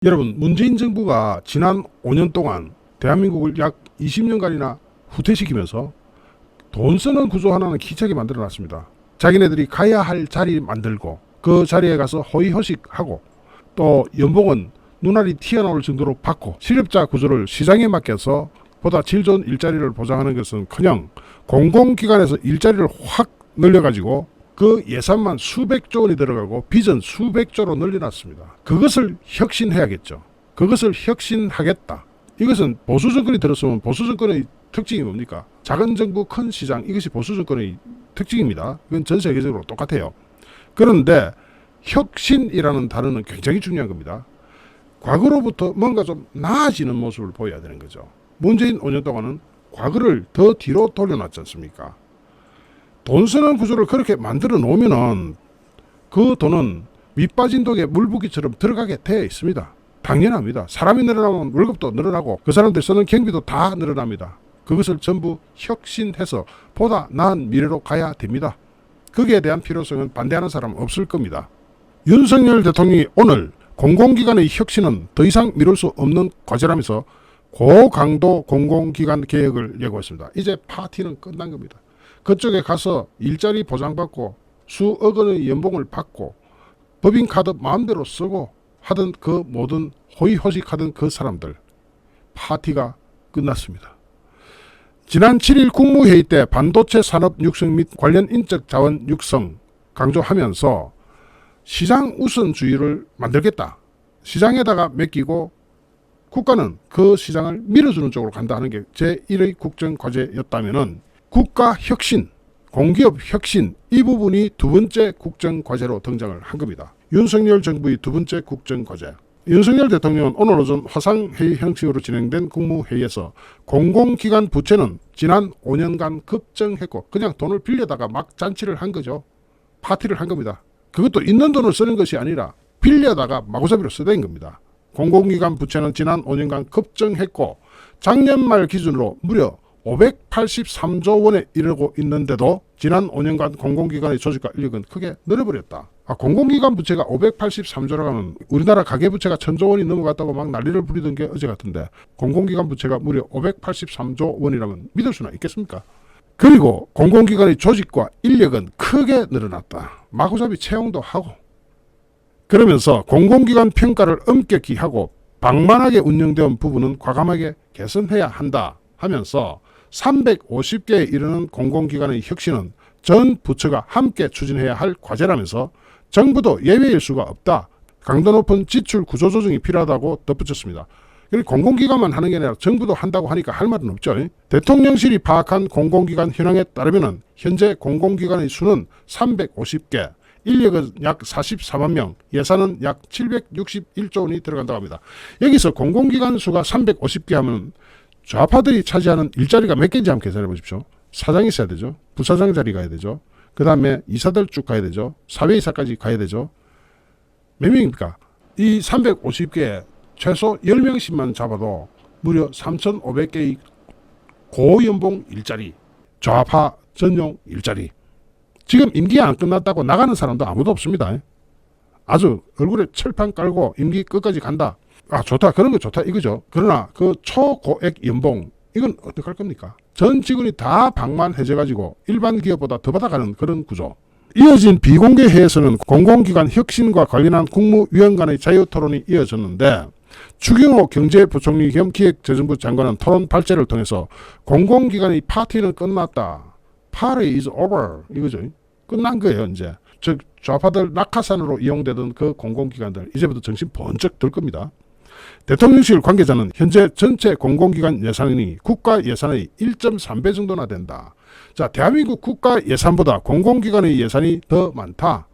여러분, 문재인 정부가 지난 5년 동안 대한민국을 약 20년간이나 후퇴시키면서 돈 쓰는 구조 하나는 기차게 만들어놨습니다. 자기네들이 가야 할 자리 만들고 그 자리에 가서 허위허식하고 또 연봉은 눈알이 튀어나올 정도로 받고 실업자 구조를 시장에 맡겨서 보다 질 좋은 일자리를 보장하는 것은커녕 공공기관에서 일자리를 확 늘려가지고 그 예산만 수백조 원이 들어가고 빚은 수백조로 늘려놨습니다. 그것을 혁신해야겠죠. 그것을 혁신하겠다. 이것은 보수정권이 들었으면 보수정권의 특징이 뭡니까? 작은 정부 큰 시장, 이것이 보수정권의 특징입니다. 이건 전 세계적으로 똑같아요. 그런데 혁신이라는 단어는 굉장히 중요한 겁니다. 과거로부터 뭔가 좀 나아지는 모습을 보여야 되는 거죠. 문재인 5년 동안은 과거를 더 뒤로 돌려놨지 않습니까? 돈 쓰는 구조를 그렇게 만들어 놓으면은 그 돈은 밑빠진 독에 물붓기처럼 들어가게 되어 있습니다. 당연합니다. 사람이 늘어나면 월급도 늘어나고 그 사람들 쓰는 경비도 다 늘어납니다. 그것을 전부 혁신해서 보다 나은 미래로 가야 됩니다. 거기에 대한 필요성은 반대하는 사람은 없을 겁니다. 윤석열 대통령이 오늘 공공기관의 혁신은 더 이상 미룰 수 없는 과제라면서 고강도 공공기관 개혁을 예고했습니다. 이제 파티는 끝난 겁니다. 그쪽에 가서 일자리 보장받고 수억 원의 연봉을 받고 법인카드 마음대로 쓰고 하던 그 모든 호의호식하던 그 사람들 파티가 끝났습니다. 지난 7일 국무회의 때 반도체 산업 육성 및 관련 인적 자원 육성 강조하면서 시장 우선주의를 만들겠다. 시장에다가 맡기고 국가는 그 시장을 밀어주는 쪽으로 간다 하는 게 제1의 국정과제였다면은 국가 혁신, 공기업 혁신 이 부분이 두 번째 국정과제로 등장을 한 겁니다. 윤석열 정부의 두 번째 국정과제. 윤석열 대통령은 오늘 오전 화상회의 형식으로 진행된 국무회의에서 공공기관 부채는 지난 5년간 급증했고 그냥 돈을 빌려다가 막 잔치를 한 거죠. 파티를 한 겁니다. 그것도 있는 돈을 쓰는 것이 아니라 빌려다가 마구잡이로 쓰댄 겁니다. 공공기관 부채는 지난 5년간 급증했고 작년 말 기준으로 무려 583조 원에 이르고 있는데도 지난 5년간 공공기관의 조직과 인력은 크게 늘어버렸다. 공공기관 부채가 583조라고 하면 우리나라 가계부채가 1000조 원이 넘어갔다고 막 난리를 부리던 게 어제 같은데 공공기관 부채가 무려 583조 원이라면 믿을 수나 있겠습니까? 그리고 공공기관의 조직과 인력은 크게 늘어났다. 마구잡이 채용도 하고 그러면서 공공기관 평가를 엄격히 하고 방만하게 운영된 부분은 과감하게 개선해야 한다 하면서 350개에 이르는 공공기관의 혁신은 전 부처가 함께 추진해야 할 과제라면서 정부도 예외일 수가 없다. 강도 높은 지출 구조 조정이 필요하다고 덧붙였습니다. 공공기관만 하는 게 아니라 정부도 한다고 하니까 할 말은 없죠. 대통령실이 파악한 공공기관 현황에 따르면 현재 공공기관의 수는 350개, 인력은 약 44만 명, 예산은 약 761조 원이 들어간다고 합니다. 여기서 공공기관 수가 350개 하면 좌파들이 차지하는 일자리가 몇 개인지 한번 계산해 보십시오. 사장이 있어야 되죠. 부사장 자리 가야 되죠. 그 다음에 이사들 쭉 가야 되죠. 사회이사까지 가야 되죠. 몇 명입니까? 이 350개에 최소 10명씩만 잡아도 무려 3,500개의 고연봉 일자리, 좌파 전용 일자리. 지금 임기 안 끝났다고 나가는 사람도 아무도 없습니다. 아주 얼굴에 철판 깔고 임기 끝까지 간다. 좋다. 그런 거 좋다 이거죠. 그러나 그 초고액 연봉 이건 어떡할 겁니까? 전 직원이 다 방만해져가지고 일반 기업보다 더 받아가는 그런 구조. 이어진 비공개 회의에서는 공공기관 혁신과 관련한 국무위원 간의 자유토론이 이어졌는데 추경호 경제부총리 겸 기획재정부 장관은 토론 발제를 통해서 공공기관의 파티는 끝났다. Party is over. 이거죠. 끝난 거예요 이제. 즉 좌파들 낙하산으로 이용되던 그 공공기관들 이제부터 정신 번쩍 들 겁니다. 대통령실 관계자는 현재 전체 공공기관 예산이 국가 예산의 1.3배 정도나 된다. 자, 대한민국 국가 예산보다 공공기관의 예산이 더 많다.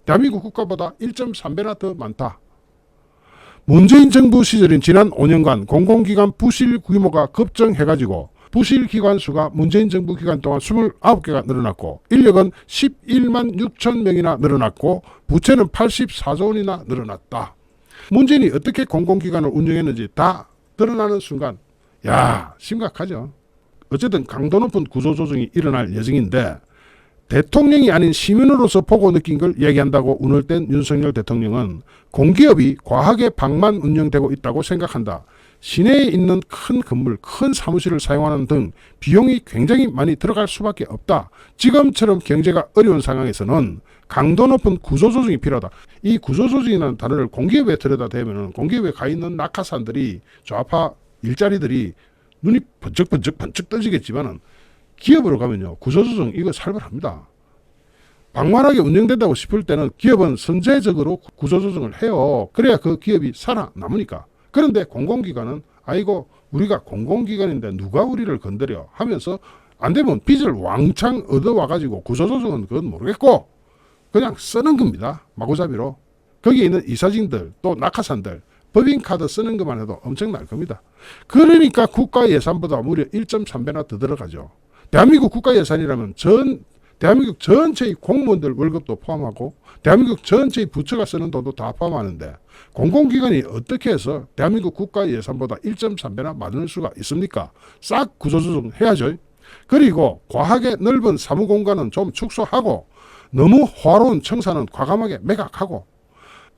대한민국 국가보다 1.3배나 더 많다. 문재인 정부 시절인 지난 5년간 공공기관 부실 규모가 급증해가지고 부실 기관 수가 문재인 정부 기간 동안 29개가 늘어났고 인력은 11만 6천 명이나 늘어났고 부채는 84조 원이나 늘어났다. 문재인이 어떻게 공공기관을 운영했는지 다 드러나는 순간 심각하죠. 어쨌든 강도 높은 구조조정이 일어날 예정인데 대통령이 아닌 시민으로서 보고 느낀 걸 얘기한다고 운을 뗀 윤석열 대통령은 공기업이 과하게 방만 운영되고 있다고 생각한다. 시내에 있는 큰 건물, 큰 사무실을 사용하는 등 비용이 굉장히 많이 들어갈 수밖에 없다. 지금처럼 경제가 어려운 상황에서는 강도 높은 구조조정이 필요하다. 이 구조조정이라는 단어를 공기업에 들여다대면 공기업에 가 있는 낙하산들이 좌파 일자리들이 눈이 번쩍 떠지겠지만은 기업으로 가면요, 구조조정 이거 살벌합니다. 방만하게 운영된다고 싶을 때는 기업은 선제적으로 구조조정을 해요. 그래야 그 기업이 살아남으니까. 그런데 공공기관은 아이고 우리가 공공기관인데 누가 우리를 건드려 하면서 안 되면 빚을 왕창 얻어와가지고 구조조정은 그건 모르겠고 그냥 쓰는 겁니다. 마구잡이로. 거기에 있는 이사진들 또 낙하산들 법인카드 쓰는 것만 해도 엄청날 겁니다. 그러니까 국가 예산보다 무려 1.3배나 더 들어가죠. 대한민국 국가 예산이라면 대한민국 전체의 공무원들 월급도 포함하고 대한민국 전체의 부처가 쓰는 돈도 다 포함하는데 공공기관이 어떻게 해서 대한민국 국가 예산보다 1.3배나 많을 수가 있습니까? 싹 구조조정 해야죠. 그리고 과하게 넓은 사무공간은 좀 축소하고 너무 화로운 청사는 과감하게 매각하고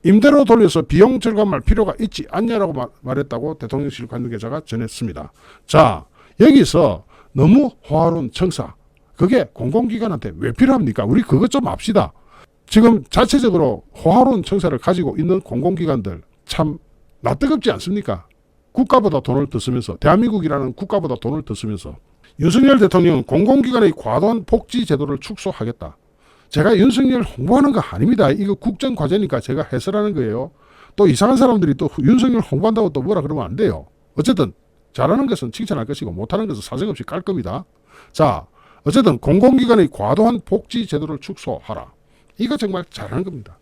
임대로 돌려서 비용 절감할 필요가 있지 않냐라고 말했다고 대통령실 관계자가 전했습니다. 자, 여기서 너무 화로운 청사 그게 공공기관한테 왜 필요합니까? 우리 그것 좀 압시다. 지금 자체적으로 호화로운 청사를 가지고 있는 공공기관들 참 낯뜨겁지 않습니까? 국가보다 돈을 더 쓰면서 대한민국이라는 국가보다 돈을 더 쓰면서 윤석열 대통령은 공공기관의 과도한 복지 제도를 축소하겠다. 제가 윤석열 홍보하는 거 아닙니다. 이거 국정과제니까 제가 해설하는 거예요. 또 이상한 사람들이 또 윤석열 홍보한다고 또 뭐라 그러면 안 돼요. 어쨌든 잘하는 것은 칭찬할 것이고 못하는 것은 사정없이 깔 겁니다. 자, 어쨌든 공공기관의 과도한 복지 제도를 축소하라. 이거 정말 잘하는 겁니다.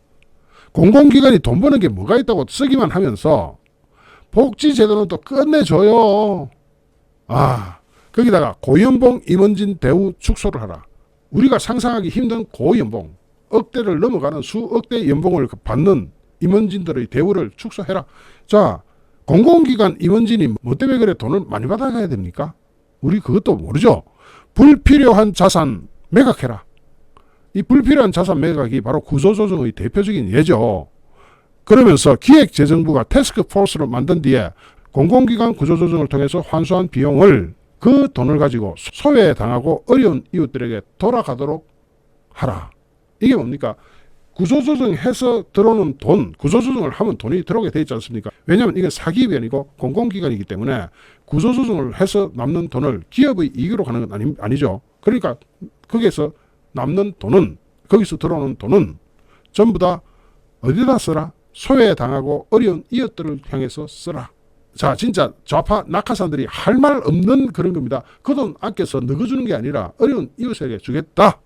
공공기관이 돈 버는 게 뭐가 있다고 쓰기만 하면서 복지 제도는 또 끝내줘요. 거기다가 고연봉 임원진 대우 축소를 하라. 우리가 상상하기 힘든 고연봉, 억대를 넘어가는 수억대 연봉을 받는 임원진들의 대우를 축소해라. 자, 공공기관 임원진이 뭐 때문에 그래 돈을 많이 받아가야 됩니까? 우리 그것도 모르죠. 불필요한 자산 매각해라. 이 불필요한 자산 매각이 바로 구조조정의 대표적인 예죠. 그러면서 기획재정부가 태스크포스를 만든 뒤에 공공기관 구조조정을 통해서 환수한 비용을 그 돈을 가지고 소외당하고 어려운 이웃들에게 돌아가도록 하라. 이게 뭡니까? 구조조정해서 들어오는 돈, 구조조정을 하면 돈이 들어오게 돼 있지 않습니까? 왜냐하면 이건 사기업이 아니고 공공기관이기 때문에 구조조정을 해서 남는 돈을 기업의 이익으로 가는 건 아니죠. 그러니까 거기에서 남는 돈은, 거기서 들어오는 돈은 전부 다 어디다 쓰라? 소외당하고 어려운 이웃들을 향해서 쓰라. 자, 진짜 좌파 낙하산들이 할 말 없는 그런 겁니다. 그 돈 아껴서 넣어주는 게 아니라 어려운 이웃에게 주겠다.